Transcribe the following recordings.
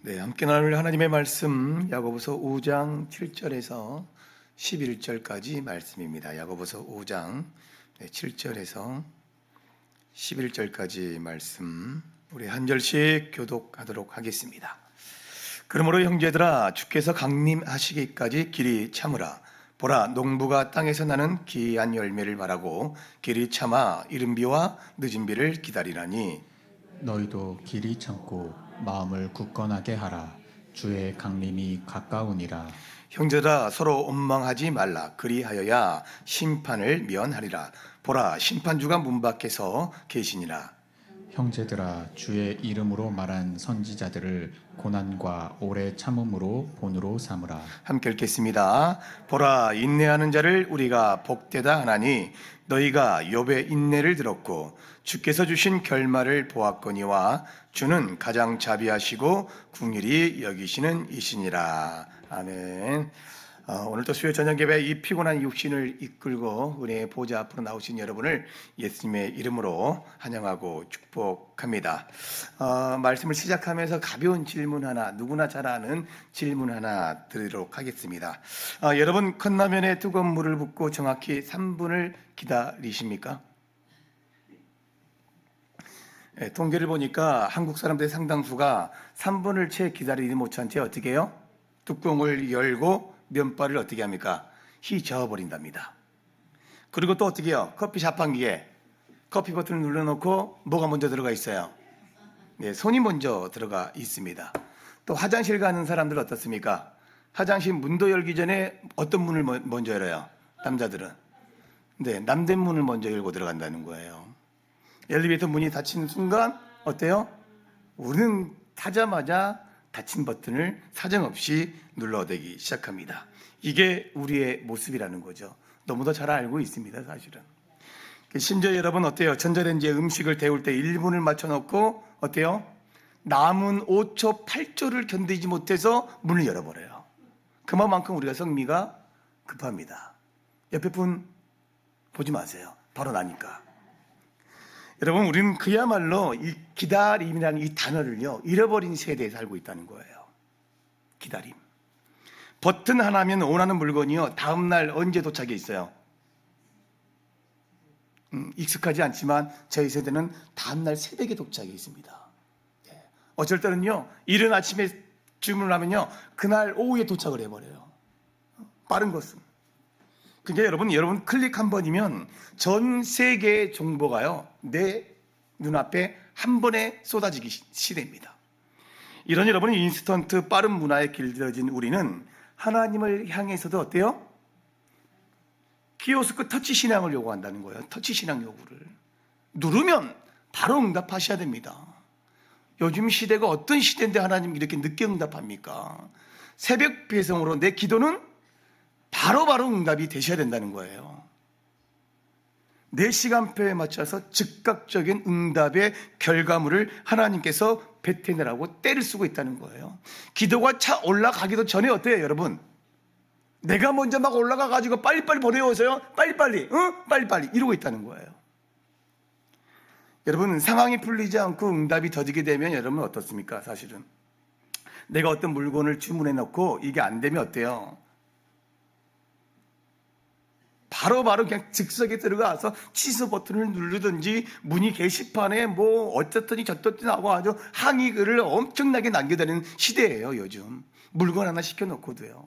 네, 함께 나눌 하나님의 말씀 야고보서 5장 7절에서 11절까지 말씀입니다. 야고보서 5장 7절에서 11절까지 말씀 우리 한 절씩 교독하도록 하겠습니다. 그러므로 형제들아 주께서 강림하시기까지 길이 참으라. 보라 농부가 땅에서 나는 기이한 열매를 바라고 길이 참아 이른 비와 늦은 비를 기다리라니 너희도 길이 참고 마음을 굳건하게 하라. 주의 강림이 가까우니라. 형제들아 서로 원망하지 말라. 그리하여야 심판을 면하리라. 보라 심판주가 문 밖에서 계시니라. 형제들아 주의 이름으로 말한 선지자들을 고난과 오래 참음으로 본으로 삼으라. 함께 읽겠습니다. 보라 인내하는 자를 우리가 복되다 하나니 너희가 욥의 인내를 들었고 주께서 주신 결말을 보았거니와 주는 가장 자비하시고 궁일이 여기시는 이시니라. 아멘. 오늘도 수요 저녁 예배 이 피곤한 육신을 이끌고 은혜의 보좌 앞으로 나오신 여러분을 예수님의 이름으로 환영하고 축복합니다. 말씀을 시작하면서 가벼운 질문 하나, 누구나 잘 아는 질문 하나 드리도록 하겠습니다. 여러분 컵라면에 뜨거운 물을 붓고 정확히 3분을 기다리십니까? 통계를 보니까 한국 사람들의 상당수가 3분을 채 기다리지 못한 채 어떻게 해요? 뚜껑을 열고 면발을 어떻게 합니까? 휘저어버린답니다. 그리고 또 어떻게 해요? 커피 자판기에 커피 버튼을 눌러놓고 뭐가 먼저 들어가 있어요? 네, 손이 먼저 들어가 있습니다. 또 화장실 가는 사람들 어떻습니까? 화장실 문도 열기 전에 어떤 문을 먼저 열어요? 남자들은. 네, 남대 문을 먼저 열고 들어간다는 거예요. 엘리베이터 문이 닫히는 순간 어때요? 우리는 타자마자 닫힌 버튼을 사정없이 눌러대기 시작합니다. 이게 우리의 모습이라는 거죠. 너무도 잘 알고 있습니다, 사실은. 심지어 여러분 어때요? 전자레인지에 음식을 데울 때 1분을 맞춰놓고 어때요? 남은 5초, 8초를 견디지 못해서 문을 열어버려요. 그만큼 우리가 성미가 급합니다. 옆에 분 보지 마세요. 바로 나니까. 여러분 우리는 그야말로 이 기다림이라는 이 단어를요 잃어버린 세대에 살고 있다는 거예요. 기다림. 버튼 하나면 원하는 물건이요 다음날 언제 도착해 있어요? 익숙하지 않지만 저희 세대는 다음날 새벽에 도착해 있습니다. 어쩔 때는요 이른 아침에 주문을 하면요 그날 오후에 도착을 해버려요. 빠른 것은. 그러니까 여러분 클릭 한 번이면 전 세계의 정보가요 내 눈앞에 한 번에 쏟아지기 시대입니다. 이런 여러분의 인스턴트 빠른 문화에 길들여진 우리는 하나님을 향해서도 어때요? 키오스크 터치 신앙을 요구한다는 거예요. 터치 신앙 요구를 누르면 바로 응답하셔야 됩니다. 요즘 시대가 어떤 시대인데 하나님 이렇게 늦게 응답합니까? 새벽 배송으로 내 기도는 바로바로 응답이 되셔야 된다는 거예요. 내 시간표에 맞춰서 즉각적인 응답의 결과물을 하나님께서 베테내라고 때를 쓰고 있다는 거예요. 기도가 차 올라가기도 전에 어때요 여러분? 내가 먼저 막 올라가가지고 빨리빨리 보내오세요. 빨리빨리 빨리빨리 이러고 있다는 거예요. 여러분 상황이 풀리지 않고 응답이 더디게 되면 여러분 어떻습니까? 사실은 내가 어떤 물건을 주문해 놓고 이게 안 되면 어때요? 바로바로 그냥 즉석에 들어가서 취소 버튼을 누르든지 문의 게시판에 뭐 어쨌더니 저떻더니 하고 아주 항의글을 엄청나게 남겨다니는 시대예요. 요즘 물건 하나 시켜놓고도요.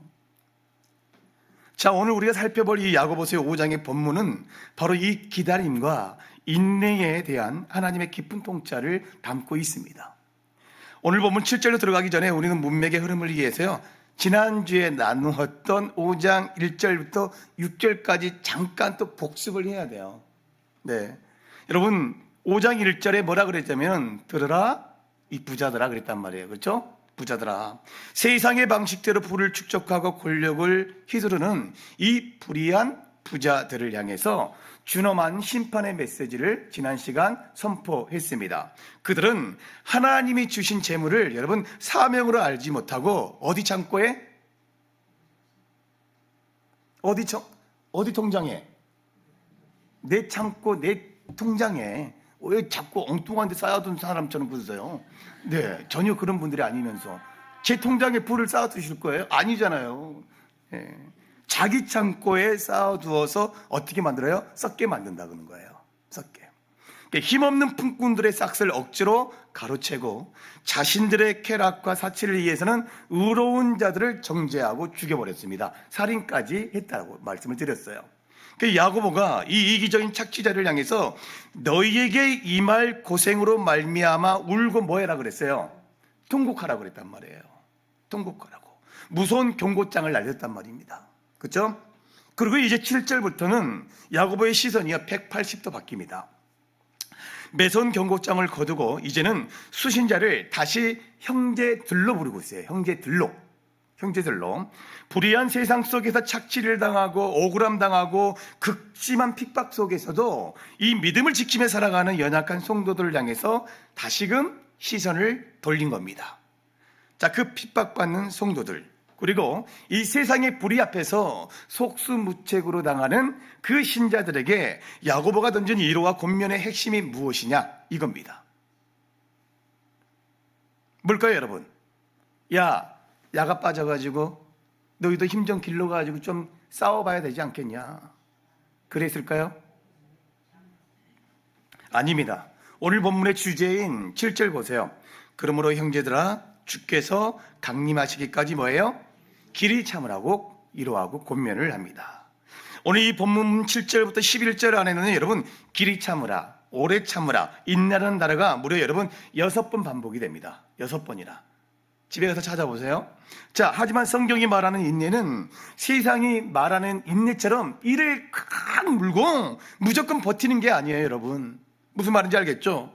자, 오늘 우리가 살펴볼 이 야고보서 5장의 본문은 바로 이 기다림과 인내에 대한 하나님의 깊은 통찰을 담고 있습니다. 오늘 본문 7절로 들어가기 전에 우리는 문맥의 흐름을 위해서요 지난주에 나누었던 5장 1절부터 6절까지 잠깐 또 복습을 해야 돼요. 네, 여러분 5장 1절에 뭐라 그랬냐면 들으라 이 부자들아 그랬단 말이에요. 그렇죠? 부자들아 세상의 방식대로 부를 축적하고 권력을 휘두르는 이 불의한 부자들을 향해서 준엄한 심판의 메시지를 지난 시간 선포했습니다. 그들은 하나님이 주신 재물을 여러분 사명으로 알지 못하고 어디 창고에? 어디 통장에? 내 창고 내 통장에 왜 자꾸 엉뚱한 데 쌓아둔 사람처럼 보세요. 네, 전혀 그런 분들이 아니면서 제 통장에 불을 쌓아두실 거예요? 아니잖아요. 예. 자기 창고에 쌓아두어서 어떻게 만들어요? 썩게 만든다 그러는 거예요. 썩게. 힘없는 품꾼들의 싹을 억지로 가로채고 자신들의 쾌락과 사치를 위해서는 의로운 자들을 정죄하고 죽여버렸습니다. 살인까지 했다고 말씀을 드렸어요. 야고보가 이 이기적인 착취자를 향해서 너희에게 임할 고생으로 말미암아 울고 뭐해라 그랬어요? 통곡하라 그랬단 말이에요. 통곡하라고. 무서운 경고장을 날렸단 말입니다. 그렇죠? 그리고 이제 7절부터는 야고보의 시선이 180도 바뀝니다. 매선 경고장을 거두고 이제는 수신자를 다시 형제들로 부르고 있어요. 형제들로. 불의한 세상 속에서 착취를 당하고 억울함 당하고 극심한 핍박 속에서도 이 믿음을 지키며 살아가는 연약한 성도들을 향해서 다시금 시선을 돌린 겁니다. 자, 그 핍박받는 성도들, 그리고 이 세상의 불의 앞에서 속수무책으로 당하는 그 신자들에게 야고보가 던진 위로와 권면의 핵심이 무엇이냐, 이겁니다. 뭘까요, 여러분? 야가 빠져가지고 너희도 힘 좀 길러가지고 좀 싸워봐야 되지 않겠냐? 그랬을까요? 아닙니다. 오늘 본문의 주제인 7절 보세요. 그러므로 형제들아, 주께서 강림하시기까지 뭐예요? 길이 참으라고 위로하고 권면을 합니다. 오늘 이 본문 7절부터 11절 안에는 여러분, 길이 참으라, 오래 참으라, 인내라는 단어가 무려 여러분 6번 반복이 됩니다. 6번이나. 집에 가서 찾아보세요. 자, 하지만 성경이 말하는 인내는 세상이 말하는 인내처럼 이를 칵 물고 무조건 버티는 게 아니에요, 여러분. 무슨 말인지 알겠죠?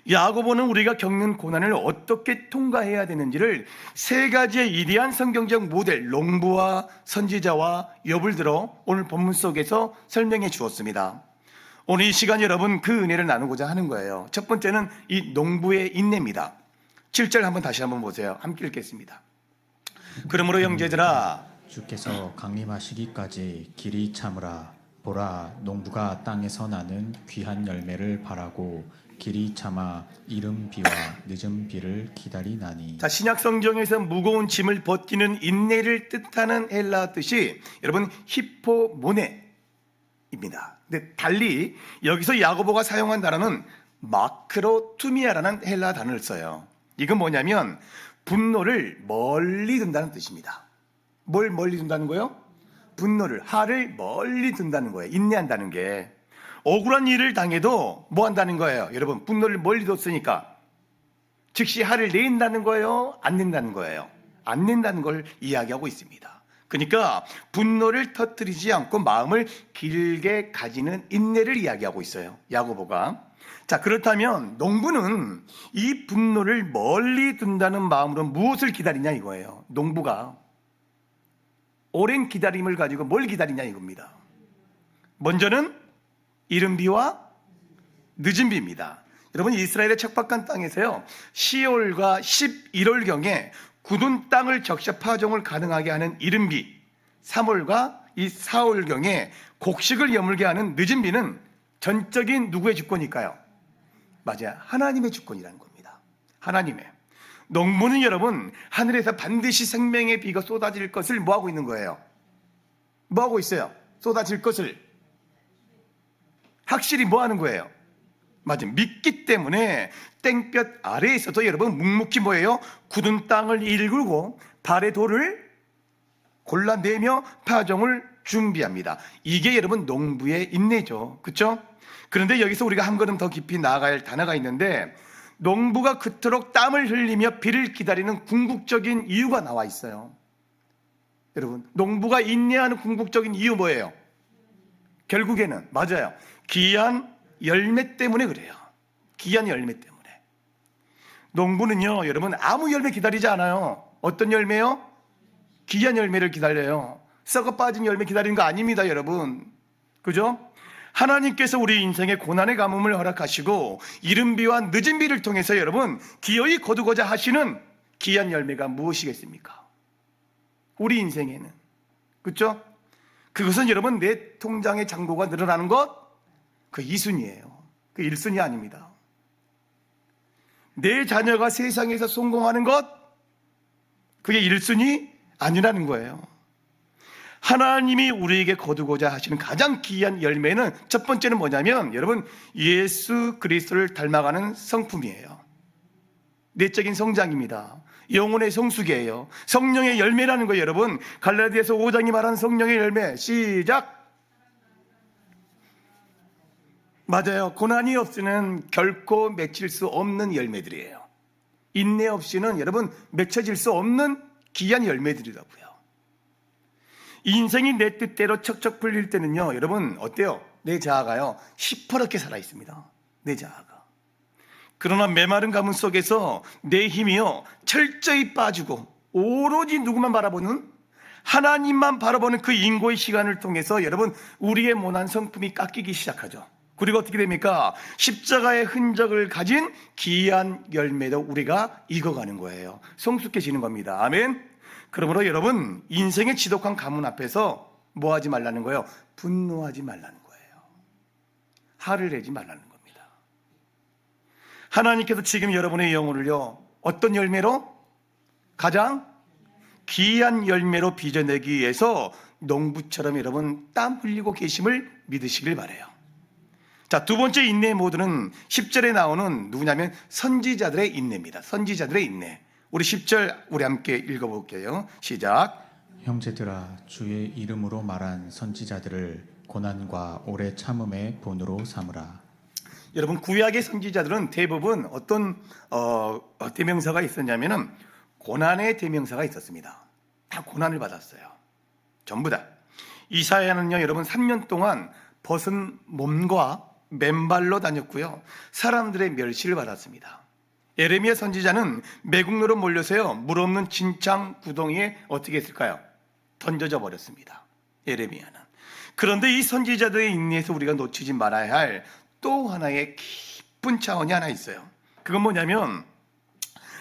야고보는 우리가 겪는 고난을 어떻게 통과해야 되는지를 3가지의 위대한 성경적 모델, 농부와 선지자와 욥을 들어 오늘 본문 속에서 설명해 주었습니다. 오늘 이 시간 여러분 그 은혜를 나누고자 하는 거예요. 첫 번째는 이 농부의 인내입니다. 7절 다시 한번 보세요. 함께 읽겠습니다. 그러므로 형제들아, 주께서 강림하시기까지 길이 참으라. 보라, 농부가 땅에서 나는 귀한 열매를 바라고 길이 참아 이른 비와 늦은 비를 기다리나니. 자, 신약 성경에서 무거운 짐을 버티는 인내를 뜻하는 헬라 뜻이 여러분 히포모네입니다. 근데 달리 여기서 야고보가 사용한 단어는 마크로투미아라는 헬라 단어를 써요. 이건 뭐냐면 분노를 멀리 둔다는 뜻입니다. 뭘 멀리 둔다는 거예요? 분노를, 화를 멀리 둔다는 거예요. 인내한다는 게. 억울한 일을 당해도 뭐 한다는 거예요? 여러분, 분노를 멀리 뒀으니까 즉시 화를 낸다는 거예요? 안 낸다는 거예요? 안 낸다는 걸 이야기하고 있습니다. 그러니까 분노를 터뜨리지 않고 마음을 길게 가지는 인내를 이야기하고 있어요, 야고보가. 자, 그렇다면 농부는 이 분노를 멀리 둔다는 마음으로 무엇을 기다리냐 이거예요. 농부가 오랜 기다림을 가지고 뭘 기다리냐 이겁니다. 먼저는 이른 비와 늦은 비입니다. 여러분, 이스라엘의 척박한 땅에서요 10월과 11월경에 굳은 땅을 적셔 파종을 가능하게 하는 이른 비, 3월과 이 4월경에 곡식을 여물게 하는 늦은 비는 전적인 누구의 주권일까요? 맞아요, 하나님의 주권이라는 겁니다. 하나님의. 농부는 여러분 하늘에서 반드시 생명의 비가 쏟아질 것을 뭐하고 있는 거예요? 뭐하고 있어요? 쏟아질 것을 확실히 뭐하는 거예요? 맞아요, 믿기 때문에 땡볕 아래에서도 여러분 묵묵히 뭐예요? 굳은 땅을 일구고 발의 돌을 골라내며 파종을 준비합니다. 이게 여러분 농부의 인내죠, 그렇죠? 그런데 여기서 우리가 한 걸음 더 깊이 나아가야 할 단어가 있는데, 농부가 그토록 땀을 흘리며 비를 기다리는 궁극적인 이유가 나와 있어요. 여러분, 농부가 인내하는 궁극적인 이유 뭐예요? 결국에는 맞아요, 귀한 열매 때문에 그래요. 귀한 열매 때문에. 농부는요 여러분 아무 열매 기다리지 않아요. 어떤 열매요? 귀한 열매를 기다려요. 썩어 빠진 열매 기다리는 거 아닙니다, 여러분. 그죠? 하나님께서 우리 인생에 고난의 가뭄을 허락하시고 이른 비와 늦은 비를 통해서 여러분 기어이 거두고자 하시는 귀한 열매가 무엇이겠습니까? 우리 인생에는. 그렇죠? 그것은 여러분 내 통장의 잔고가 늘어나는 것, 그 2순위예요. 그 1순위 아닙니다. 내 자녀가 세상에서 성공하는 것, 그게 1순위 아니라는 거예요. 하나님이 우리에게 거두고자 하시는 가장 귀한 열매는 첫 번째는 뭐냐면 여러분 예수 그리스도를 닮아가는 성품이에요. 내적인 성장입니다. 영혼의 성숙이에요. 성령의 열매라는 거예요. 여러분 갈라디아서 5장이 말하는 성령의 열매 시작. 맞아요. 고난이 없이는 결코 맺힐 수 없는 열매들이에요. 인내 없이는 여러분 맺혀질 수 없는 귀한 열매들이라고요. 인생이 내 뜻대로 척척 풀릴 때는요 여러분 어때요? 내 자아가요 시퍼렇게 살아 있습니다. 내 자아가. 그러나 메마른 가문 속에서 내 힘이요 철저히 빠지고 오로지 누구만 바라보는 하나님만 바라보는 그 인고의 시간을 통해서 여러분 우리의 모난 성품이 깎이기 시작하죠. 그리고 어떻게 됩니까? 십자가의 흔적을 가진 귀한 열매도 우리가 익어가는 거예요. 성숙해지는 겁니다. 아멘. 그러므로 여러분 인생의 지독한 가문 앞에서 뭐 하지 말라는 거예요? 분노하지 말라는 거예요. 화를 내지 말라는 겁니다. 하나님께서 지금 여러분의 영혼을요 어떤 열매로? 가장 귀한 열매로 빚어내기 위해서 농부처럼 여러분 땀 흘리고 계심을 믿으시길 바라요. 자, 두 번째 인내의 모드는 10절에 나오는 누구냐면 선지자들의 인내입니다. 선지자들의 인내. 우리 10절 우리 함께 읽어볼게요. 시작. 형제들아 주의 이름으로 말한 선지자들을 고난과 오래 참음의 본으로 삼으라. 여러분 구약의 선지자들은 대부분 어떤 대명사가 있었냐면은 고난의 대명사가 있었습니다. 다 고난을 받았어요. 전부 다. 이사야는요 여러분 3년 동안 벗은 몸과 맨발로 다녔고요. 사람들의 멸시를 받았습니다. 예레미야 선지자는 매국노로 몰려서요 물 없는 진창 구덩이에 어떻게 했을까요? 던져져 버렸습니다. 예레미야는. 그런데 이 선지자들의 인내에서 우리가 놓치지 말아야 할 또 하나의 깊은 차원이 하나 있어요. 그건 뭐냐면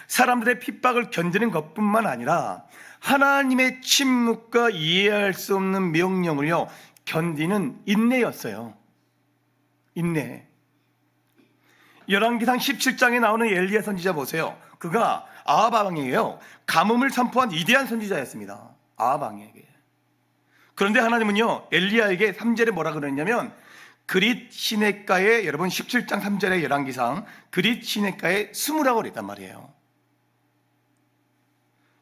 사람들의 핍박을 견디는 것뿐만 아니라 하나님의 침묵과 이해할 수 없는 명령을요 견디는 인내였어요. 인내. 열왕기상 17장에 나오는 엘리야 선지자 보세요. 그가 아합 왕에게요 가뭄을 선포한 위대한 선지자였습니다. 아합 왕에게. 그런데 하나님은요 엘리야에게 3절에 뭐라 그랬냐면 그릿 시냇가에 여러분 17장 3절의 열왕기상 그릿 시냇가에 숨으라고 그랬단 말이에요.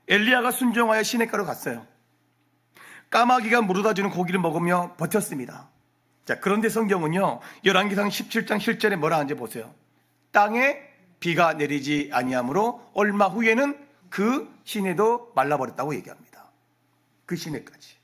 엘리야가 순종하여 시냇가로 갔어요. 까마귀가 물어다주는 고기를 먹으며 버텼습니다. 자, 그런데 성경은요 열왕기상 17장 7절에 뭐라 하는지 보세요. 땅에 비가 내리지 아니하므로 얼마 후에는 그 시내도 말라버렸다고 얘기합니다. 그 시내까지.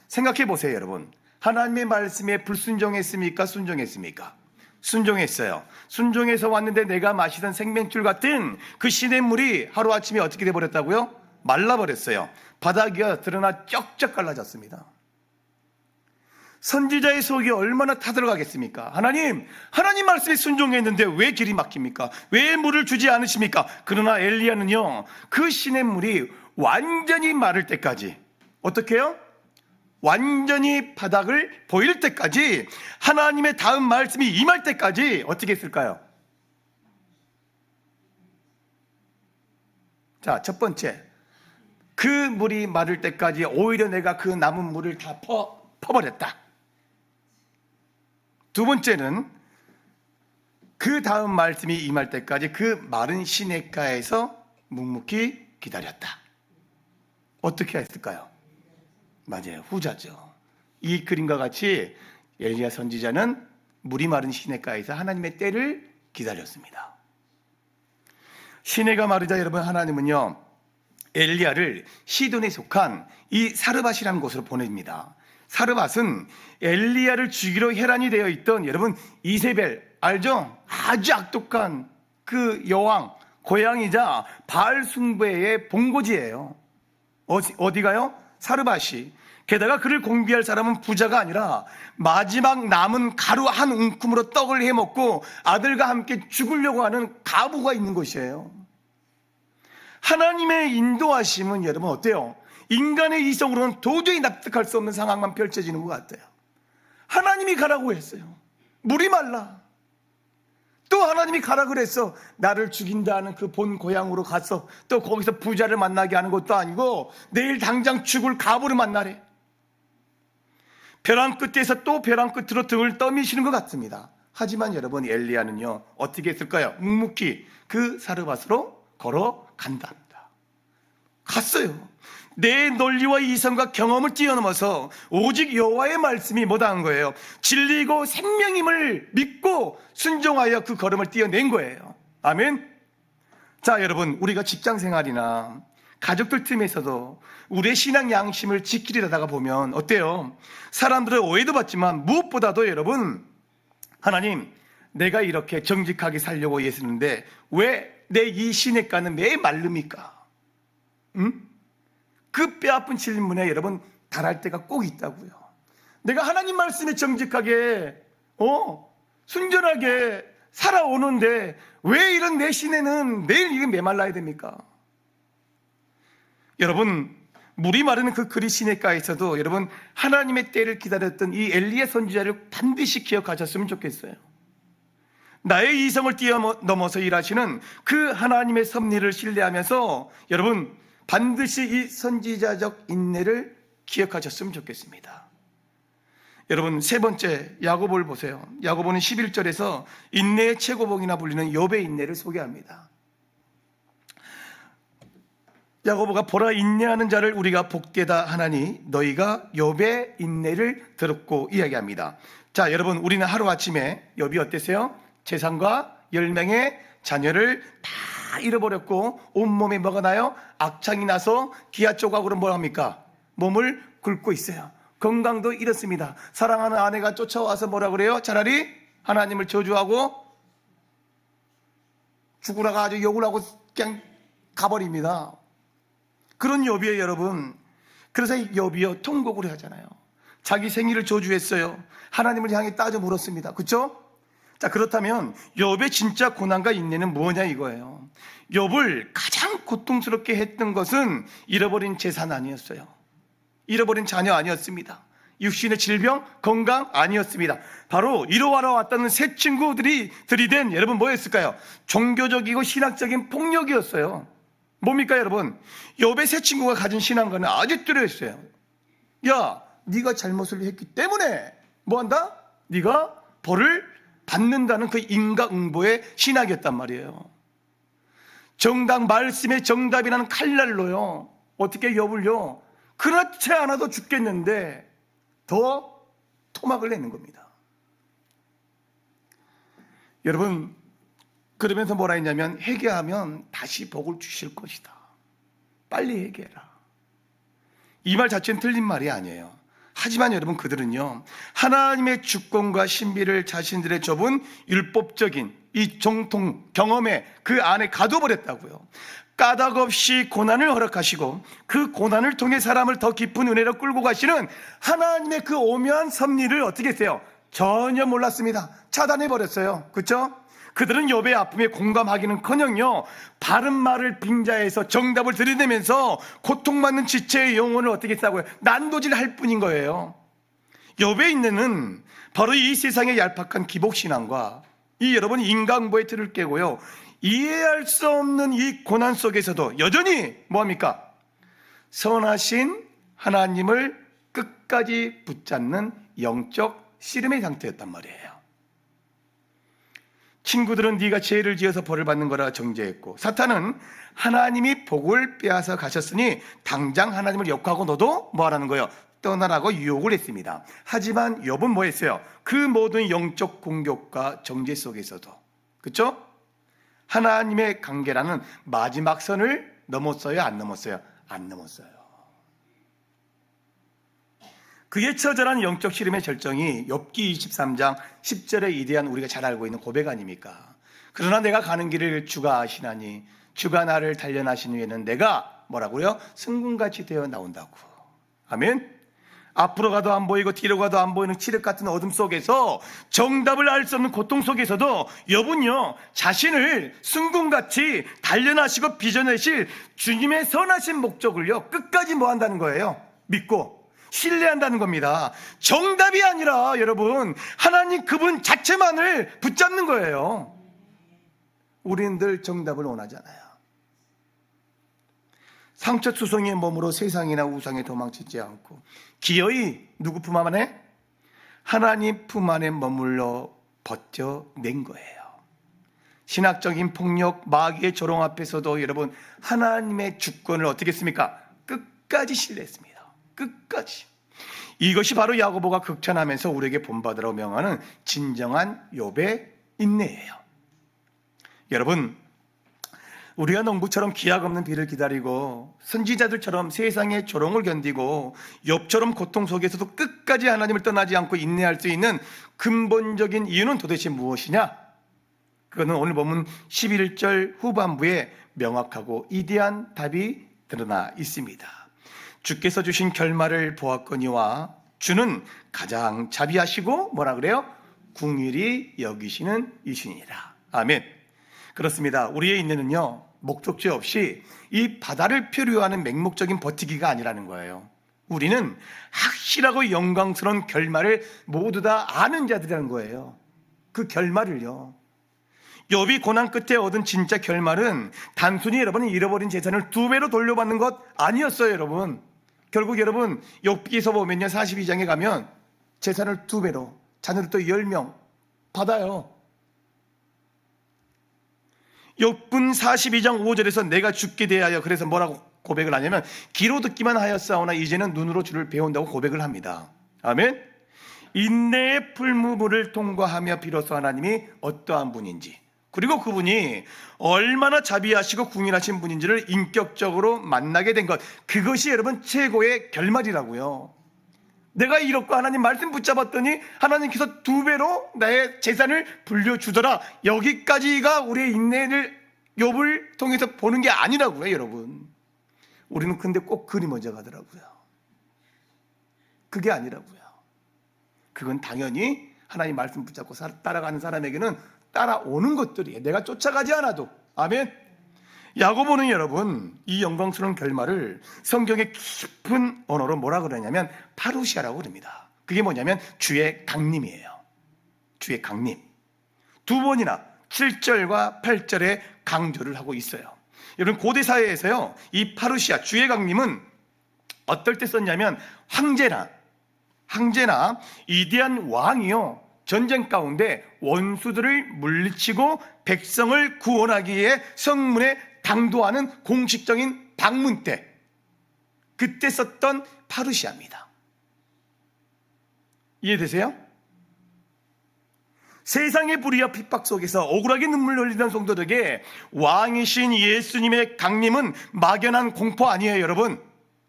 생각해 보세요 여러분. 하나님의 말씀에 불순종했습니까? 순종했습니까? 순종했어요. 순종해서 왔는데 내가 마시던 생명줄 같은 그 시냇물이 하루아침에 어떻게 돼버렸다고요? 말라버렸어요. 바닥이 드러나 쩍쩍 갈라졌습니다. 선지자의 속이 얼마나 타들어가겠습니까? 하나님 말씀에 순종했는데 왜 길이 막힙니까? 왜 물을 주지 않으십니까? 그러나 엘리야는요 그 시냇물이 완전히 마를 때까지 어떻게 해요? 완전히 바닥을 보일 때까지 하나님의 다음 말씀이 임할 때까지 어떻게 했을까요? 자, 첫 번째 그 물이 마를 때까지 오히려 내가 그 남은 물을 다 퍼버렸다. 두 번째는 그 다음 말씀이 임할 때까지 그 마른 시냇가에서 묵묵히 기다렸다. 어떻게 했을까요? 맞아요. 후자죠. 이 그림과 같이 엘리야 선지자는 물이 마른 시냇가에서 하나님의 때를 기다렸습니다. 시내가 마르자 여러분 하나님은요 엘리야를 시돈에 속한 이 사르밧이라는 곳으로 보냅니다. 사르밧은 엘리야를 죽이러 혈안이 되어 있던 여러분 이세벨 알죠? 아주 악독한 그 여왕 고향이자 바알 숭배의 본고지예요. 어디가요? 사르밧이. 게다가 그를 공비할 사람은 부자가 아니라 마지막 남은 가루 한 움큼으로 떡을 해먹고 아들과 함께 죽으려고 하는 가부가 있는 곳이에요. 하나님의 인도하심은 여러분 어때요? 인간의 이성으로는 도저히 납득할 수 없는 상황만 펼쳐지는 것 같아요. 하나님이 가라고 했어요. 물이 말라. 또 하나님이 가라 그랬어. 나를 죽인다는 그 본 고향으로 가서 또 거기서 부자를 만나게 하는 것도 아니고 내일 당장 죽을 가부를 만나래. 벼랑 끝에서 또 벼랑 끝으로 등을 떠미시는 것 같습니다. 하지만 여러분, 엘리야는요 어떻게 했을까요? 묵묵히 그 사르밧으로 걸어간답니다. 갔어요. 내 논리와 이성과 경험을 뛰어넘어서 오직 여호와의 말씀이 뭐다한 거예요. 진리고 생명임을 믿고 순종하여 그 걸음을 뛰어낸 거예요. 아멘. 자, 여러분, 우리가 직장생활이나 가족들 틈에서도 우리의 신앙 양심을 지키려다가 보면 어때요? 사람들은 오해도 받지만 무엇보다도 여러분, 하나님, 내가 이렇게 정직하게 살려고 애쓰는데 왜 내 이 시냇가는 매 마릅니까? 응? 그 뼈아픈 질문에 여러분 달할 때가 꼭 있다고요. 내가 하나님 말씀에 정직하게 순전하게 살아오는데 왜 이런 내 시내는 매일 이게 메말라야 됩니까? 여러분, 물이 마르는 그 그리 시냇가에서도 여러분 하나님의 때를 기다렸던 이 엘리야 선지자를 반드시 기억하셨으면 좋겠어요. 나의 이성을 뛰어넘어서 일하시는 그 하나님의 섭리를 신뢰하면서 여러분 반드시 이 선지자적 인내를 기억하셨으면 좋겠습니다. 여러분, 세 번째 야고보를 보세요. 야고보는 11절에서 인내의 최고봉이나 불리는 욥의 인내를 소개합니다. 야고보가 보라, 인내하는 자를 우리가 복되다 하나니 너희가 욥의 인내를 들었고 이야기합니다. 자, 여러분, 우리는 하루아침에 욥이 어땠어요? 재산과 10명의 자녀를 다 잃어버렸고 온몸에 뭐가 나요? 악창이 나서 기아 조각으로 뭘 합니까? 몸을 긁고 있어요. 건강도 잃었습니다. 사랑하는 아내가 쫓아와서 뭐라 그래요? 차라리 하나님을 저주하고 죽으라고 아주 욕을 하고 그냥 가버립니다. 그런 욥이에요, 여러분. 그래서 욥이요 통곡을 하잖아요. 자기 생일을 저주했어요. 하나님을 향해 따져 물었습니다. 그렇죠? 자, 그렇다면 욥의 진짜 고난과 인내는 뭐냐 이거예요. 욥을 가장 고통스럽게 했던 것은 잃어버린 재산 아니었어요. 잃어버린 자녀 아니었습니다. 육신의 질병, 건강 아니었습니다. 바로 이루어러 왔다는 새 친구들이 들이댄 여러분 뭐였을까요? 종교적이고 신학적인 폭력이었어요. 뭡니까 여러분? 욥의 새 친구가 가진 신앙과는 아주 뚜렷했어요. 야, 네가 잘못을 했기 때문에 뭐한다? 네가 벌을 받는다는 그 인과응보의 신학이었단 말이에요. 정당 말씀의 정답이라는 칼날로요 어떻게 욥을요 그렇지 않아도 죽겠는데 더 토막을 내는 겁니다. 여러분, 그러면서 뭐라 했냐면 회개하면 다시 복을 주실 것이다. 빨리 회개해라. 이 말 자체는 틀린 말이 아니에요. 하지만 여러분, 그들은요 하나님의 주권과 신비를 자신들의 좁은 율법적인 이 정통 경험에 그 안에 가둬버렸다고요. 까닭 없이 고난을 허락하시고 그 고난을 통해 사람을 더 깊은 은혜로 끌고 가시는 하나님의 그 오묘한 섭리를 어떻게 했어요? 전혀 몰랐습니다. 차단해버렸어요. 그렇죠? 그들은 욥의 아픔에 공감하기는커녕요 바른 말을 빙자해서 정답을 들이대면서 고통받는 지체의 영혼을 어떻게 했다고요? 난도질할 뿐인 거예요. 욥의 인내는 바로 이 세상의 얄팍한 기복신앙과 이 여러분 인간보의 틀을 깨고요 이해할 수 없는 이 고난 속에서도 여전히 뭐합니까? 선하신 하나님을 끝까지 붙잡는 영적 씨름의 상태였단 말이에요. 친구들은 네가 죄를 지어서 벌을 받는 거라 정죄했고 사탄은 하나님이 복을 빼앗아 가셨으니 당장 하나님을 욕하고 너도 뭐하라는 거예요? 떠나라고 유혹을 했습니다. 하지만 욥은 뭐 했어요? 그 모든 영적 공격과 정죄 속에서도 그렇죠? 하나님의 관계라는 마지막 선을 넘었어요? 안 넘었어요? 안 넘었어요. 그의 처절한 영적 시름의 절정이 욥기 23장 10절에 이대한 우리가 잘 알고 있는 고백 아닙니까? 그러나 내가 가는 길을 주가 아시나니 주가 나를 단련하신 후에는 내가 뭐라고요? 승군같이 되어 나온다고. 아멘. 앞으로 가도 안 보이고 뒤로 가도 안 보이는 칠흑 같은 어둠 속에서 정답을 알 수 없는 고통 속에서도 욥은요 자신을 승군같이 단련하시고 빚어내실 주님의 선하신 목적을요 끝까지 뭐 한다는 거예요? 믿고 신뢰한다는 겁니다. 정답이 아니라 여러분 하나님 그분 자체만을 붙잡는 거예요. 우리는 늘 정답을 원하잖아요. 상처투성이의 몸으로 세상이나 우상에 도망치지 않고 기어이 누구 품 안에? 하나님 품 안에 머물러 버텨낸 거예요. 신학적인 폭력, 마귀의 조롱 앞에서도 여러분 하나님의 주권을 어떻게 했습니까? 끝까지 신뢰했습니다. 끝까지. 이것이 바로 야고보가 극찬하면서 우리에게 본받으라고 명하는 진정한 욥의 인내예요. 여러분, 우리가 농부처럼 기약 없는 비를 기다리고 선지자들처럼 세상의 조롱을 견디고 욥처럼 고통 속에서도 끝까지 하나님을 떠나지 않고 인내할 수 있는 근본적인 이유는 도대체 무엇이냐? 그거는 오늘 본문 11절 후반부에 명확하고 이디한 답이 드러나 있습니다. 주께서 주신 결말을 보았거니와 주는 가장 자비하시고 뭐라 그래요? 궁일이 여기시는 이신이라. 아멘. 그렇습니다. 우리의 인내는요, 목적지 없이 이 바다를 표류하는 맹목적인 버티기가 아니라는 거예요. 우리는 확실하고 영광스러운 결말을 모두 다 아는 자들이라는 거예요. 그 결말을요. 욥이 고난 끝에 얻은 진짜 결말은 단순히 여러분이 잃어버린 재산을 2배로 돌려받는 것 아니었어요, 여러분. 결국 여러분 욥기서 보면요, 42장에 가면 재산을 2배로, 자녀를 또 10명 받아요. 욥은 42장 5절에서 내가 죽게 대하여 그래서 뭐라고 고백을 하냐면 귀로 듣기만 하였사오나 이제는 눈으로 주를 배운다고 고백을 합니다. 아멘. 인내의 풀무불을 통과하며 비로소 하나님이 어떠한 분인지, 그리고 그분이 얼마나 자비하시고 궁일하신 분인지를 인격적으로 만나게 된 것, 그것이 여러분 최고의 결말이라고요. 내가 이렇고 하나님 말씀 붙잡았더니 하나님께서 2배로 나의 재산을 불려주더라. 여기까지가 우리의 인내를 욥을 통해서 보는 게 아니라고요, 여러분. 우리는 근데 꼭 그리 먼저 가더라고요. 그게 아니라고요. 그건 당연히 하나님 말씀 붙잡고 따라가는 사람에게는 따라오는 것들이에요. 내가 쫓아가지 않아도. 아멘. 야고보는 여러분 이 영광스러운 결말을 성경의 깊은 언어로 뭐라 그러냐면 파루시아라고 그럽니다. 그게 뭐냐면 주의 강림이에요. 주의 강림. 2번이나 7절과 8절에 강조를 하고 있어요. 여러분 고대 사회에서요, 이 파루시아 주의 강림은 어떨 때 썼냐면 황제나 위대한 왕이요, 전쟁 가운데 원수들을 물리치고 백성을 구원하기 위해 성문에 당도하는 공식적인 방문 때, 그때 썼던 파루시아입니다. 이해되세요? 세상의 불의와 핍박 속에서 억울하게 눈물 흘리던 성도들에게 왕이신 예수님의 강림은 막연한 공포 아니에요, 여러분.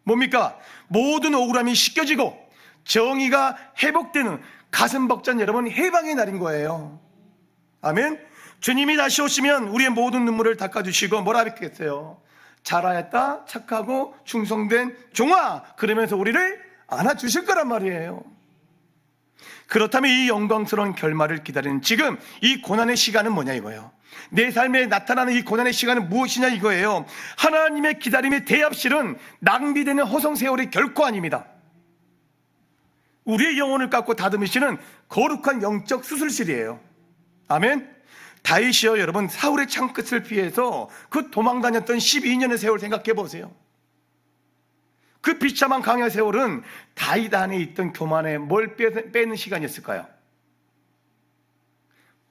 뭡니까? 모든 억울함이 씻겨지고 정의가 회복되는 가슴 벅찬 여러분 해방의 날인 거예요. 아멘. 주님이 다시 오시면 우리의 모든 눈물을 닦아주시고 뭐라 했겠어요? 잘하였다 착하고 충성된 종아, 그러면서 우리를 안아주실 거란 말이에요. 그렇다면 이 영광스러운 결말을 기다리는 지금 이 고난의 시간은 뭐냐 이거예요. 내 삶에 나타나는 이 고난의 시간은 무엇이냐 이거예요. 하나님의 기다림의 대합실은 낭비되는 허송세월이 결코 아닙니다. 우리의 영혼을 깎고 다듬으시는 거룩한 영적 수술실이에요. 아멘. 다윗이요, 여러분 사울의 창끝을 피해서 그 도망다녔던 12년의 세월 생각해 보세요. 그 비참한 강의 세월은 다윗 안에 있던 교만에 뭘 빼는 시간이었을까요?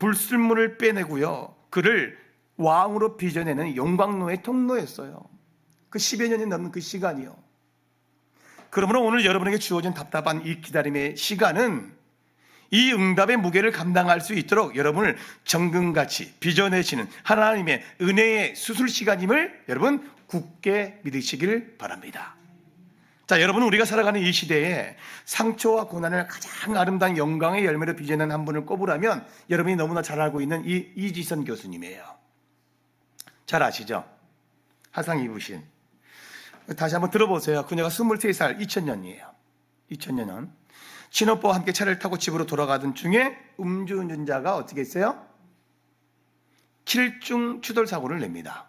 불순물을 빼내고요, 그를 왕으로 빚어내는 영광로의 통로였어요. 그 10여 년이 넘는 그 시간이요. 그러므로 오늘 여러분에게 주어진 답답한 이 기다림의 시간은 이 응답의 무게를 감당할 수 있도록 여러분을 정금같이 빚어내시는 하나님의 은혜의 수술 시간임을 여러분 굳게 믿으시길 바랍니다. 자, 여러분 우리가 살아가는 이 시대에 상처와 고난을 가장 아름다운 영광의 열매로 빚어낸 한 분을 꼽으라면 여러분이 너무나 잘 알고 있는 이지선 교수님이에요. 잘 아시죠? 화상 입으신. 다시 한번 들어보세요. 그녀가 23살 2000년이에요. 2000년. 친오빠와 함께 차를 타고 집으로 돌아가던 중에 음주운전자가 어떻게 했어요? 킬중 추돌 사고를 냅니다.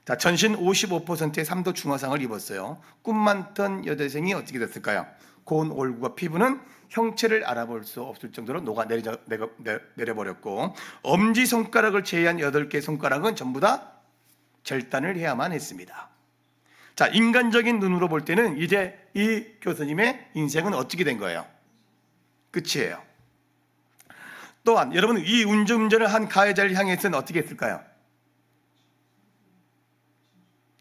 자, 전신 55%의 3도 중화상을 입었어요. 꿈 많던 여대생이 어떻게 됐을까요? 고운 얼굴과 피부는 형체를 알아볼 수 없을 정도로 내려버렸고, 엄지손가락을 제외한 8개 손가락은 전부 다 절단을 해야만 했습니다. 자, 인간적인 눈으로 볼 때는 이제 이 교수님의 인생은 어떻게 된 거예요? 끝이에요. 또한 여러분, 이 운전을 한 가해자를 향해서는 어떻게 했을까요?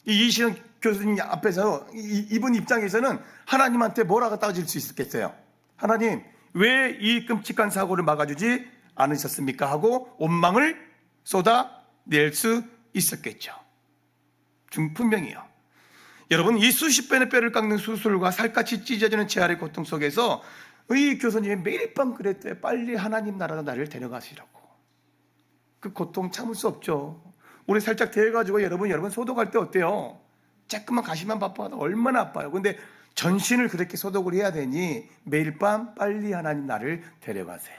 이 이시영 교수님 앞에서 이분 입장에서는 하나님한테 뭐라고 따질 수 있겠어요? 하나님, 왜 이 끔찍한 사고를 막아주지 않으셨습니까? 하고 원망을 쏟아낼 수 있었겠죠. 분명히요. 여러분, 이 수십 배의 뼈를 깎는 수술과 살갗이 찢어지는 재활의 고통 속에서 이 교수님이 매일 밤 그랬대요. 빨리 하나님 나라로 나를 데려가시라고. 그 고통 참을 수 없죠. 우리 살짝 대가지고 여러분 소독할 때 어때요? 조금만 가시만 바빠도 얼마나 아파요. 근데 전신을 그렇게 소독을 해야 되니 매일 밤 빨리 하나님 나를 데려가세요.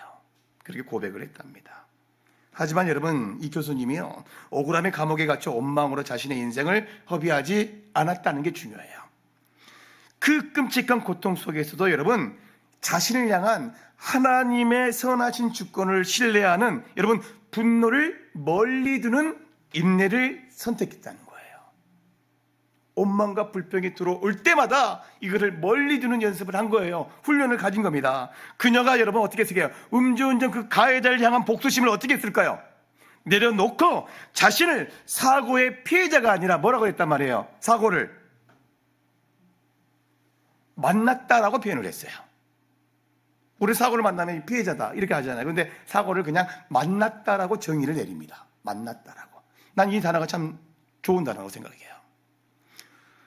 그렇게 고백을 했답니다. 하지만 여러분, 이 교수님이요, 억울함의 감옥에 갇혀 원망으로 자신의 인생을 허비하지 않았다는 게 중요해요. 그 끔찍한 고통 속에서도 여러분, 자신을 향한 하나님의 선하신 주권을 신뢰하는 여러분, 분노를 멀리 두는 인내를 선택했다는 거예요. 원망과 불평이 들어올 때마다 이거를 멀리 두는 연습을 한 거예요. 훈련을 가진 겁니다. 그녀가 여러분 어떻게 했을까요? 음주운전 그 가해자를 향한 복수심을 어떻게 했을까요? 내려놓고 자신을 사고의 피해자가 아니라 뭐라고 했단 말이에요? 사고를 만났다라고 표현을 했어요. 우리 사고를 만나면 피해자다 이렇게 하잖아요. 그런데 사고를 그냥 만났다라고 정의를 내립니다. 만났다라고. 난 이 단어가 참 좋은 단어라고 생각해요.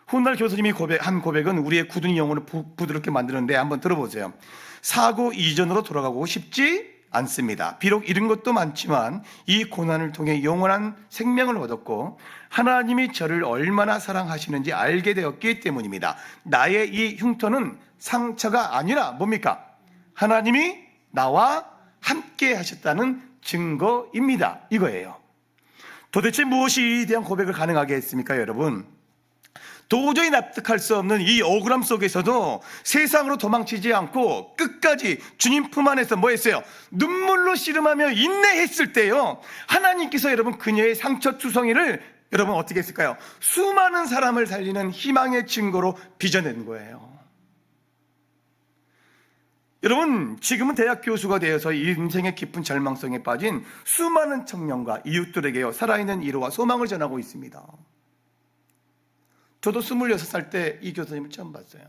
훗날 교수님이 한 고백은 우리의 굳은 영혼을 부드럽게 만드는데 한번 들어보세요. 사고 이전으로 돌아가고 싶지 않습니다. 비록 잃은 것도 많지만 이 고난을 통해 영원한 생명을 얻었고 하나님이 저를 얼마나 사랑하시는지 알게 되었기 때문입니다. 나의 이 흉터는 상처가 아니라 뭡니까? 하나님이 나와 함께 하셨다는 증거입니다. 이거예요. 도대체 무엇이 이 대한 고백을 가능하게 했습니까, 여러분? 도저히 납득할 수 없는 이 억울함 속에서도 세상으로 도망치지 않고 끝까지 주님 품 안에서 뭐 했어요? 눈물로 씨름하며 인내했을 때요, 하나님께서 여러분 그녀의 상처투성이를 여러분 어떻게 했을까요? 수많은 사람을 살리는 희망의 증거로 빚어낸 거예요. 여러분, 지금은 대학 교수가 되어서 인생의 깊은 절망성에 빠진 수많은 청년과 이웃들에게요, 살아있는 위로와 소망을 전하고 있습니다. 저도 26살 때 이 교수님을 처음 봤어요.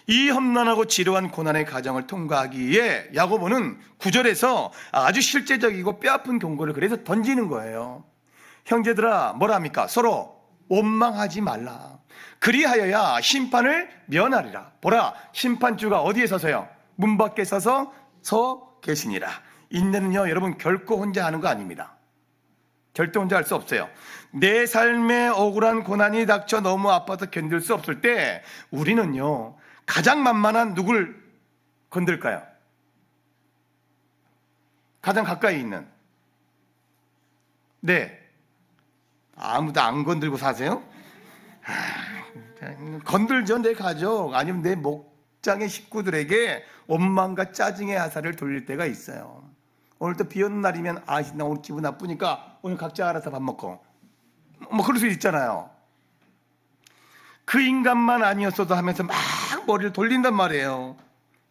이 험난하고 지루한 고난의 과정을 통과하기 위해 야고보는 9절에서 아주 실제적이고 뼈아픈 경고를 그래서 던지는 거예요. 형제들아, 뭐라 합니까? 서로 원망하지 말라. 그리하여야 심판을 면하리라. 보라, 심판주가 어디에 서서요? 문 밖에 서 계시니라. 인내는요, 여러분 결코 혼자 하는 거 아닙니다. 절대 혼자 할 수 없어요. 내 삶에 억울한 고난이 닥쳐 너무 아파서 견딜 수 없을 때 우리는요, 가장 만만한 누굴 건들까요? 가장 가까이 있는. 네. 아무도 안 건들고 사세요? 건들죠. 내 가족 아니면 내 목장의 식구들에게 원망과 짜증의 화살을 돌릴 때가 있어요. 오늘 또 비 오는 날이면 나 오늘 기분 나쁘니까 오늘 각자 알아서 밥 먹고 뭐 그럴 수 있잖아요. 그 인간만 아니었어도 하면서 막 머리를 돌린단 말이에요.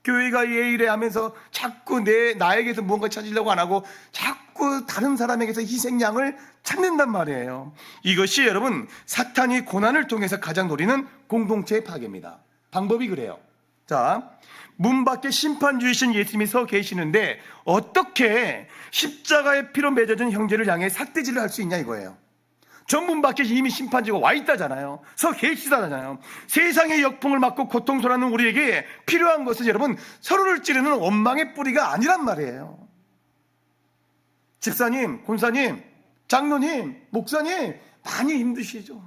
교회가 왜 이래 하면서 자꾸 나에게서 무언가 찾으려고 안 하고 자꾸 다른 사람에게서 희생양을 찾는단 말이에요. 이것이 여러분 사탄이 고난을 통해서 가장 노리는 공동체의 파괴입니다. 방법이 그래요. 자, 문 밖에 심판주이신 예수님이 서 계시는데 어떻게 십자가의 피로 맺어진 형제를 향해 삿대질을 할 수 있냐 이거예요. 전문 밖에 이미 심판주가 와 있다잖아요. 서 계시다잖아요. 세상의 역풍을 맞고 고통스러워하는 우리에게 필요한 것은 여러분 서로를 찌르는 원망의 뿌리가 아니란 말이에요. 집사님, 권사님, 장로님, 목사님 많이 힘드시죠?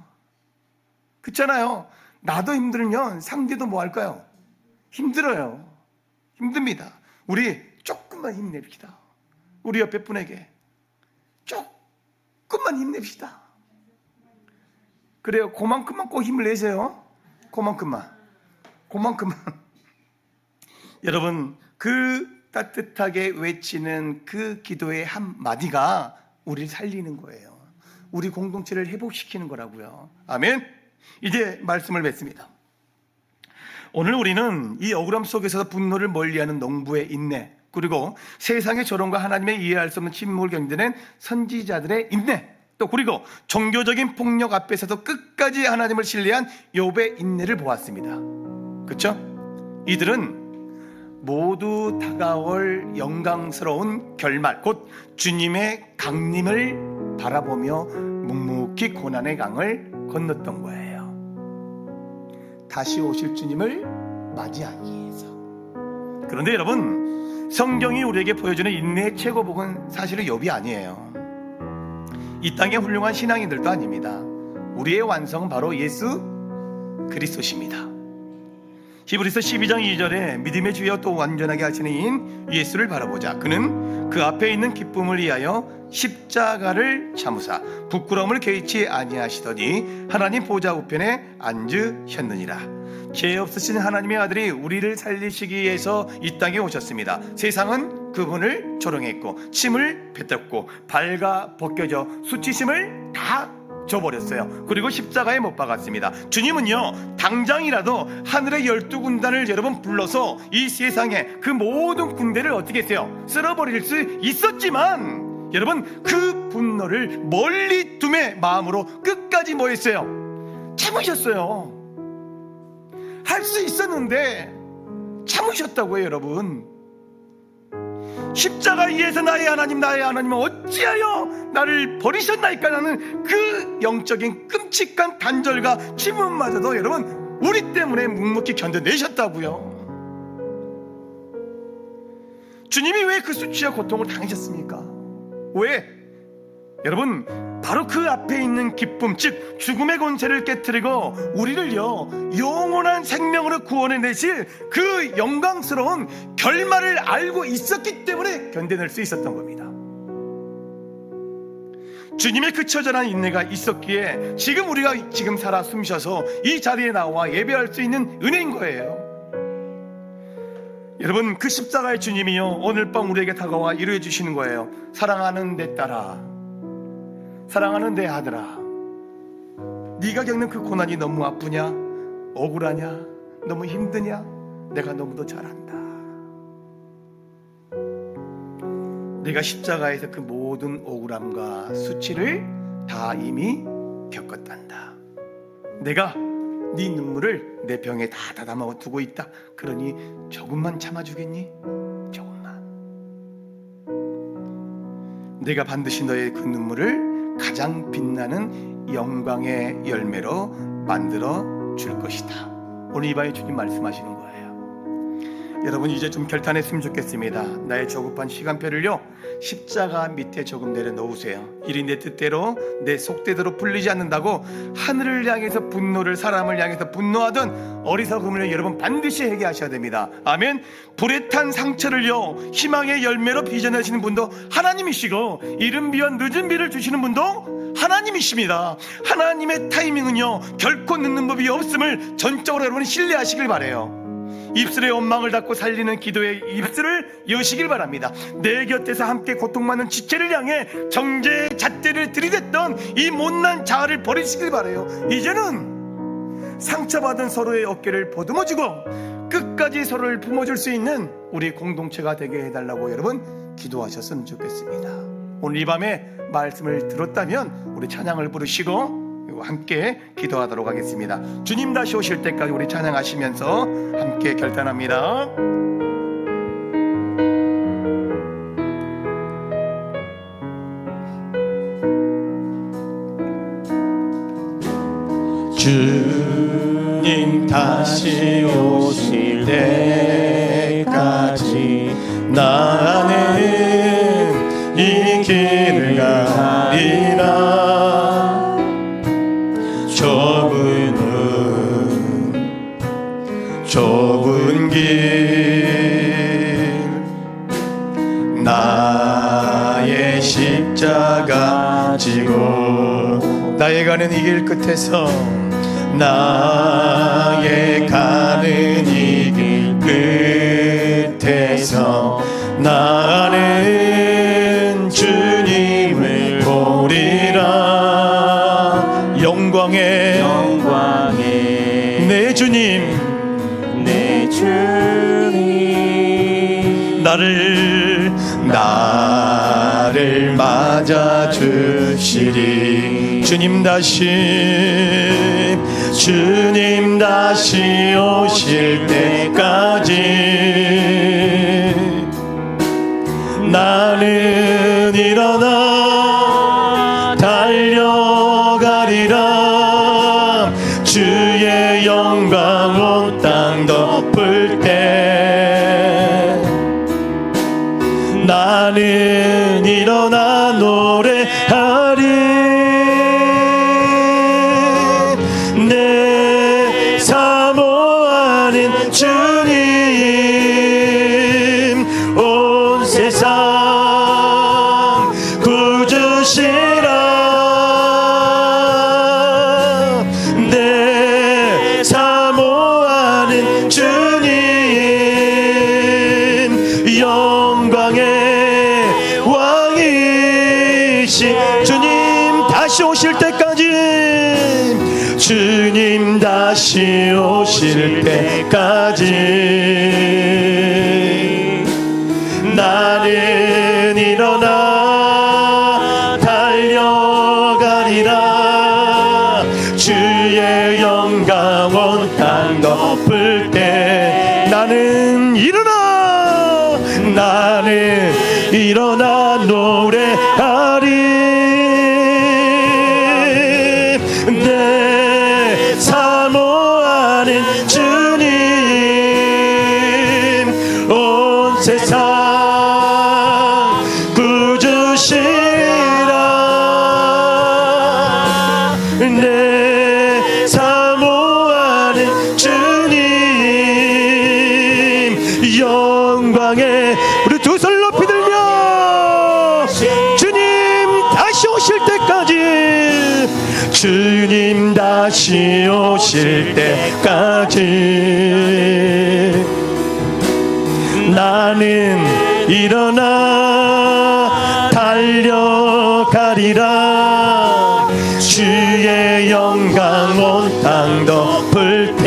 그렇잖아요. 나도 힘들면 상대도 뭐 할까요? 힘들어요. 힘듭니다. 우리 조금만 힘냅시다. 우리 옆에 분에게 조금만 힘냅시다. 그래요. 그만큼만 꼭 힘을 내세요. 그만큼만. 여러분, 그 따뜻하게 외치는 그 기도의 한마디가 우리를 살리는 거예요. 우리 공동체를 회복시키는 거라고요. 아멘. 이제 말씀을 맺습니다. 오늘 우리는 이 억울함 속에서 분노를 멀리하는 농부의 인내, 그리고 세상의 조롱과 하나님의 이해할 수 없는 침묵을 견뎌낸 선지자들의 인내, 또 그리고 종교적인 폭력 앞에서도 끝까지 하나님을 신뢰한 욥의 인내를 보았습니다. 그렇죠? 이들은 모두 다가올 영광스러운 결말, 곧 주님의 강림을 바라보며 묵묵히 고난의 강을 건넜던 거예요. 다시 오실 주님을 맞이하기 위해서. 그런데 여러분, 성경이 우리에게 보여주는 인내의 최고복은 사실은 욥이 아니에요. 이 땅의 훌륭한 신앙인들도 아닙니다. 우리의 완성은 바로 예수 그리스도십니다. 히브리서 12장 2절에 믿음의 주여 또 완전하게 하시는 이인 예수를 바라보자. 그는 그 앞에 있는 기쁨을 위하여 십자가를 참으사 부끄러움을 개의치 아니하시더니 하나님 보좌 우편에 앉으셨느니라. 죄 없으신 하나님의 아들이 우리를 살리시기 위해서 이 땅에 오셨습니다. 세상은 그분을 조롱했고 침을 뱉었고 발가 벗겨져 수치심을 다 줘버렸어요. 그리고 십자가에 못 박았습니다. 주님은요, 당장이라도 하늘의 12군단을 여러분 불러서 이 세상에 그 모든 군대를 어떻게 했어요? 쓸어버릴 수 있었지만 여러분, 그 분노를 멀리 둠의 마음으로 끝까지 뭐 했어요? 참으셨어요. 할 수 있었는데 참으셨다고요. 여러분, 십자가 위에서 나의 하나님 어찌하여 나를 버리셨나이까 라는 그 영적인 끔찍한 단절과 침음마저도 여러분 우리 때문에 묵묵히 견뎌내셨다고요. 주님이 왜 그 수치와 고통을 당하셨습니까? 왜? 여러분, 바로 그 앞에 있는 기쁨, 즉 죽음의 권세를 깨트리고 우리를요 영원한 생명으로 구원해내실 그 영광스러운 결말을 알고 있었기 때문에 견뎌낼 수 있었던 겁니다. 주님의 그 처절한 인내가 있었기에 지금 우리가 지금 살아 숨쉬어서 이 자리에 나와 예배할 수 있는 은혜인 거예요. 여러분, 그 십자가의 주님이요 오늘 밤 우리에게 다가와 이루어 주시는 거예요. 사랑하는 내 딸아, 사랑하는 내 아들아, 네가 겪는 그 고난이 너무 아프냐? 억울하냐? 너무 힘드냐? 내가 너무도 잘 안다. 네가 십자가에서 그 모든 억울함과 수치를 다 이미 겪었단다. 내가 네 눈물을 내 병에 다 다담아 두고 있다. 그러니 조금만 참아주겠니? 조금만. 내가 반드시 너의 그 눈물을 가장 빛나는 영광의 열매로 만들어 줄 것이다. 오늘 이 밤에 주님 말씀하시는 거예요. 여러분, 이제 좀 결단했으면 좋겠습니다. 나의 조급한 시간표를요 십자가 밑에 조금 내려놓으세요. 일이 내 뜻대로 내 속대대로 풀리지 않는다고 하늘을 향해서 분노를, 사람을 향해서 분노하던 어리석음을 여러분 반드시 회개하셔야 됩니다. 아멘. 불에 탄 상처를요 희망의 열매로 빚어내시는 분도 하나님이시고 이른 비와 늦은 비를 주시는 분도 하나님이십니다. 하나님의 타이밍은요 결코 늦는 법이 없음을 전적으로 여러분 신뢰하시길 바라요. 입술에 원망을 닫고 살리는 기도의 입술을 여시길 바랍니다. 내 곁에서 함께 고통받는 지체를 향해 정죄의 잣대를 들이댔던 이 못난 자아를 버리시길 바라요. 이제는 상처받은 서로의 어깨를 보듬어주고 끝까지 서로를 품어줄 수 있는 우리 공동체가 되게 해달라고 여러분 기도하셨으면 좋겠습니다. 오늘 이 밤에 말씀을 들었다면 우리 찬양을 부르시고 함께 기도하도록 하겠습니다. 주님 다시 오실 때까지 우리 찬양하시면서 함께 결단합니다. 주님 다시 오실 때까지 나는 이 길을 가리라. 좁은 길 나의 십자가 지고 나의 가는 이 길 끝에서 나의 가는 이 길 끝에서 나는 주님을 보리라. 영광의 내 주님 나를 맞아 주시리. 주님 다시 오실 때까지 나는 일어나 달려가리라. 주의 영광 온 땅 덮을 때 나는 일어나 노래하리. 내 사모하는 주님 온 세상 구주시라. 내 사모하는 주님 영광의 왕이신 주님 다시 오실 때까지, 주님 다시 오실 때까지 나는 일어나 달려가리라. 주의 영광 온 땅 덮을 때 나는 일어나 노래하리. 내 사모하는 주님 온 세상 구주시라. 내 사모하는 주님 영광의 우리 두 손 높이 들며 주님 다시 오실 때까지, 주님 다시 오실 때까지 나는 일어나 달려가리라. 주의 영광 온 땅 덮을 때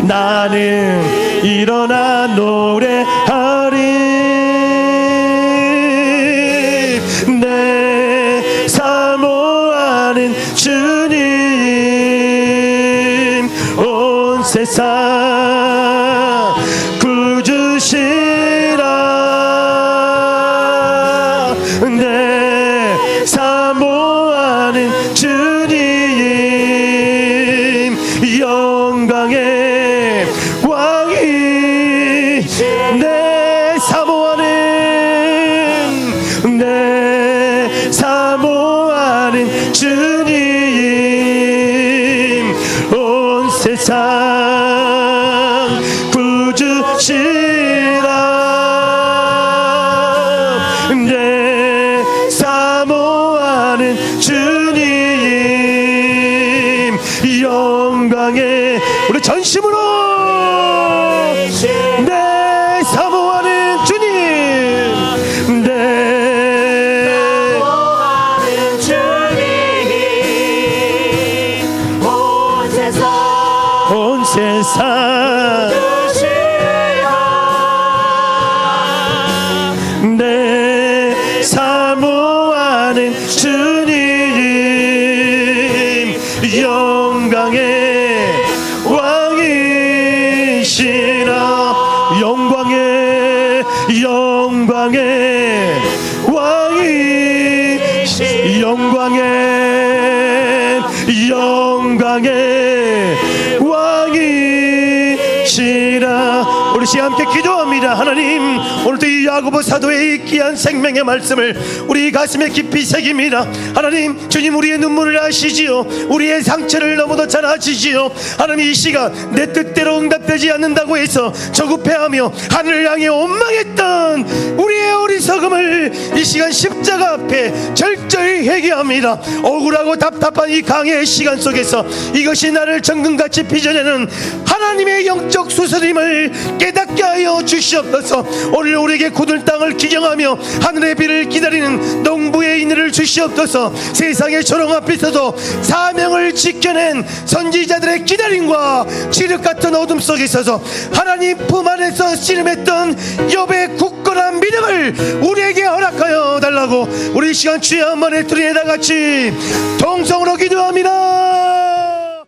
나는 일어나 노래하리. 내 사모하는 주님 온 세상 구주시라. 내 사모하는 주님 영광의 왕이 내 사모하는 주님 온 세상 구주시라. 내 사모하는 주님 영광의 우리 전심으로 내 사모하는 주님 온 세상 내 사모하는 주님 영광의 왕이시라. 영광의 왕이 영광의 왕이시라. 우리 시간 함께 기도합니다. 기도합니다. 하나님, 오늘도 이 야고보 사도의 귀한 생명의 말씀을 우리 가슴에 깊이 새깁니다. 하나님, 주님 우리의 눈물을 아시지요. 우리의 상처를 너무도 잘 아시지요. 하나님, 이 시간 내 뜻대로 응답되지 않는다고 해서 저급해하며 하늘을 향해 원망했던 우리의 어리석음을 이 시간 십자가 앞에 철저히 회개합니다. 억울하고 답답한 이 강의 시간 속에서 이것이 나를 정금같이 빚어내는 하나님의 영적 수술임을 깨닫게 하여 주시옵소서. 오늘 우리에게 굳은 땅을 기경하며 하늘의 비를 기다리는 농부의 인을 주시옵소서. 세상의 조롱 앞에서도 사명을 지켜낸 선지자들의 기다림과 지륵 같은 어둠 속에 있어서 하나님 품 안에서 씨름했던 욥의 굳건한 믿음을 우리에게 허락하여 달라고 우리 이 시간 주의 한 번에 둘이 다 같이 동성으로 기도합니다.